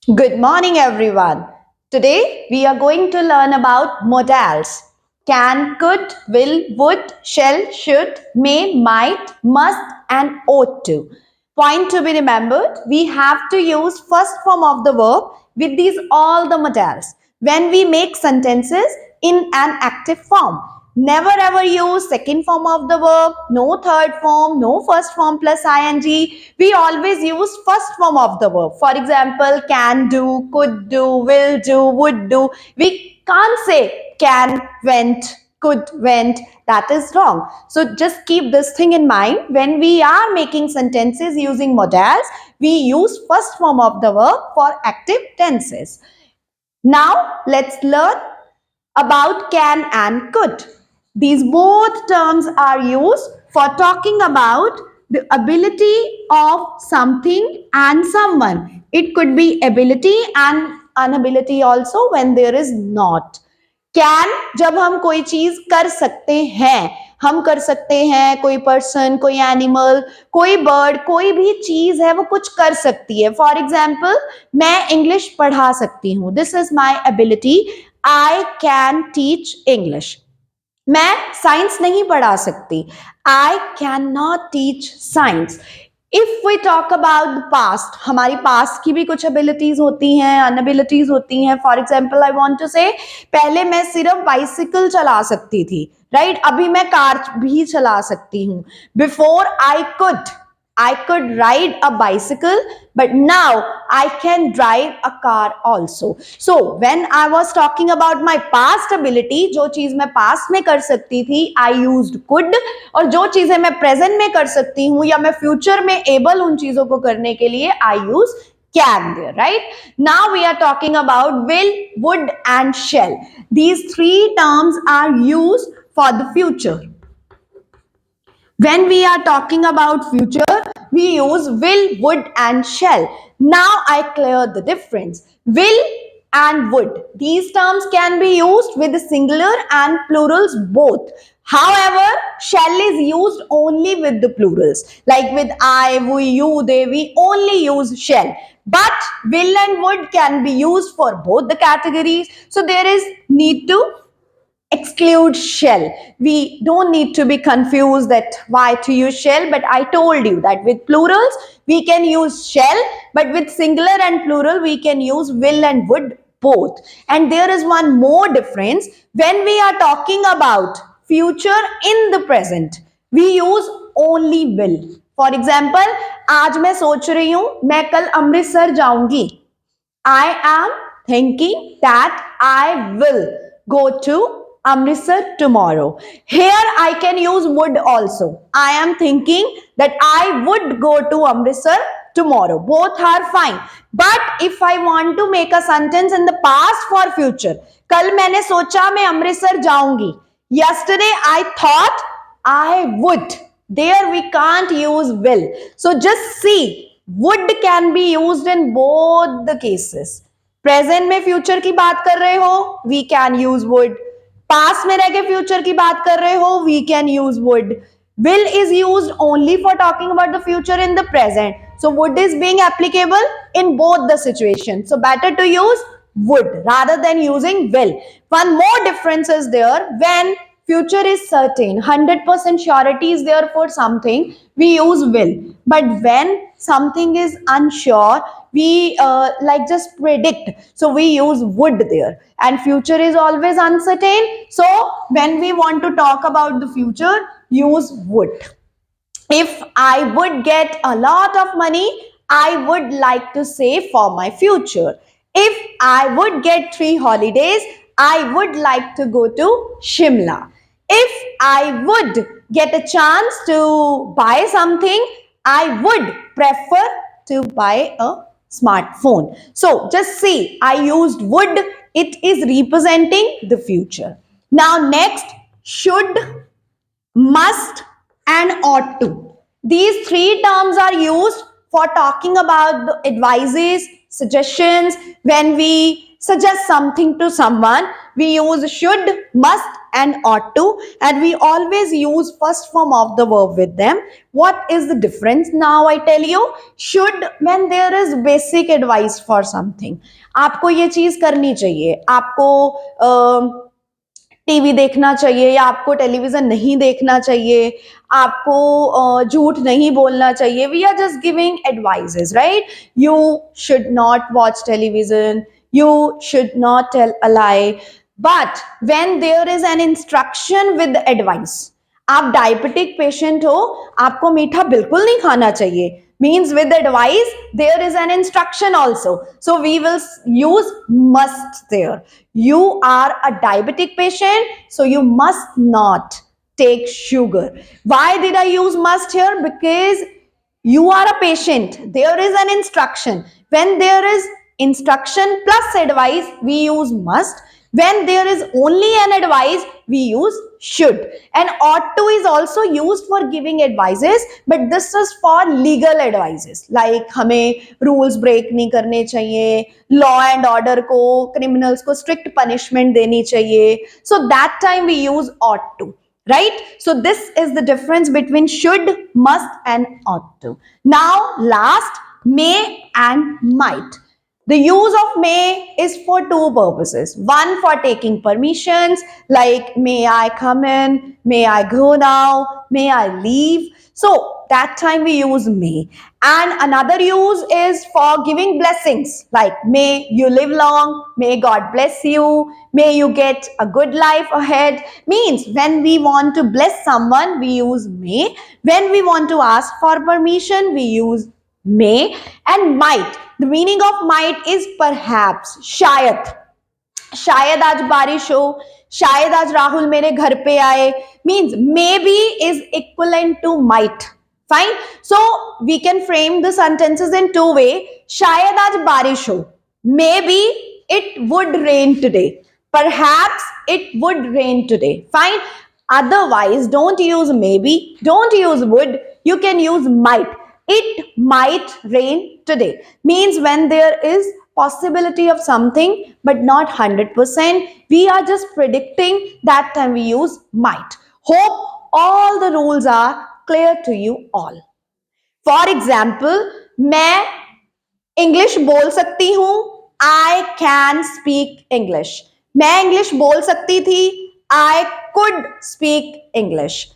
Good morning, everyone. Today we are going to learn about modals. Can, could, will, would, shall, should, may, might, must, and ought to. Point to be remembered, we have to use first form of the verb with these all the modals when we make sentences in an active form. Never ever use second form of the verb, no third form, no first form plus ing. We always use first form of the verb. For example, can do, could do, will do, would do. We can't say can, went, could, went. That is wrong. So just keep this thing in mind. When we are making sentences using modals, we use first form of the verb for active tenses. Now let's learn about can and could. These both terms are used for talking about the ability of something and someone. It could be ability and inability also when there is not. Can जब हम कोई चीज कर सकते हैं, हम कर सकते हैं, कोई पर्सन, कोई एनिमल, कोई बर्ड, कोई भी चीज है वो कुछ कर सकती है. फॉर एग्जाम्पल, मैं इंग्लिश पढ़ा सकती हूँ. This is my ability. I can teach English. मैं साइंस नहीं पढ़ा सकती. I can not teach science. If we talk about the past, हमारी पास्ट की भी कुछ एबिलिटीज होती हैं, अनएबिलिटीज होती हैं. For example, I want to say पहले मैं सिर्फ बाइसिकल चला सकती थी, राइट? अभी मैं कार भी चला सकती हूँ. Before I could ride a bicycle, but now I can drive a car also. So when I was talking about my past ability, जो चीज मैं past में कर सकती थी, I used could, और जो चीजें मैं present में कर सकती हूँ या मैं future में able उन चीजों को करने के लिए I use can there, right? Now we are talking about will, would, and shall. These three terms are used for the future. When we are talking about future, we use will, would, and shall. Now I clear the difference. Will and would. These terms can be used with the singular and plurals both. However, shall is used only with the plurals. Like with I, we, you, they, we only use shall. But will and would can be used for both the categories. So there is need to exclude shall. We don't need to be confused that why to use shall, but I told you that with plurals we can use shall, but with singular and plural we can use will and would both. And there is one more difference. When we are talking about future in the present, we use only will. For example, आज मैं सोच रही हूं मैं कल अमृतसर जाऊंगी. I am thinking that I will go to Amritsar tomorrow. Here I can use would also. I am thinking that I would go to Amritsar tomorrow. Both are fine. But if I want to make a sentence in the past for future, कल मैंने सोचा मैं अमृतसर जाऊंगी. Yesterday I thought I would. There we can't use will. So just see, would can be used in both the cases. Present में future की बात कर रहे हो, we can use would. पास में रह के फ्यूचर की बात कर रहे हो, we can use would. will is used only for talking about the future in the present, so would is being applicable in both the situations, so better to use would rather than using will. One more difference is there. When future is certain, 100% surety is there for something, we use will. But when something is unsure, we like just predict, so we use would there. And future is always uncertain, so when we want to talk about the future, use would. If I would get a lot of money, I would like to save for my future. If I would get 3 holidays, I would like to go to Shimla. If I would get a chance to buy something, I would prefer to buy a smartphone. So just see, I used would. It is representing the future. Now next, should, must, and ought to. These three terms are used for talking about the advices, suggestions. When we suggest something to someone, we use should, must, and ought to, and we always use first form of the verb with them. What is the difference? Now I tell you. Should, when there is basic advice for something, आपको ये चीज करनी चाहिए, आपको TV देखना चाहिए या आपको टेलीविजन नहीं देखना चाहिए, आपको झूठ नहीं बोलना चाहिए, we are just giving advices, right? You should not watch television, you should not tell a lie. But when there is an instruction with advice, आप डायबिटिक पेशेंट हो, आपको मीठा बिल्कुल नहीं खाना चाहिए, means with advice there is an instruction also, so we will use must there. You are a diabetic patient, so you must not take sugar. Why did I use must here? Because you are a patient, there is an instruction. When there is instruction plus advice, we use must. When there is only an advice, we use should. And ought to is also used for giving advices, but this is for legal advices, like हमें rules break नहीं करने चाहिए, law and order को, criminals को strict punishment देनी चाहिए, so that time we use ought to, right? So this is the difference between should, must and ought to. Now last, may and might. The use of may is for two purposes. One, for taking permissions, like may I come in, may I go now, may I leave. So that time we use may. And another use is for giving blessings, like may you live long, may God bless you, may you get a good life ahead. Means when we want to bless someone, we use may. When we want to ask for permission, we use may. And might, the meaning of might is perhaps, शायद, शायद आज बारिश हो, शायद आज राहुल मेरे घर पे आए, means maybe is equivalent to might. Fine. So we can frame the sentences in two ways. शायद आज बारिश हो, maybe it would rain today, perhaps it would rain today. Fine. Otherwise, don't use maybe, don't use would, you can use might. It might rain today. Means when there is possibility of something but not 100%, we are just predicting, that time we use might. Hope all the rules are clear to you all. For example, मैं English बोल सकती हूँ, I can speak English. मैं English बोल सकती थी, I could speak English.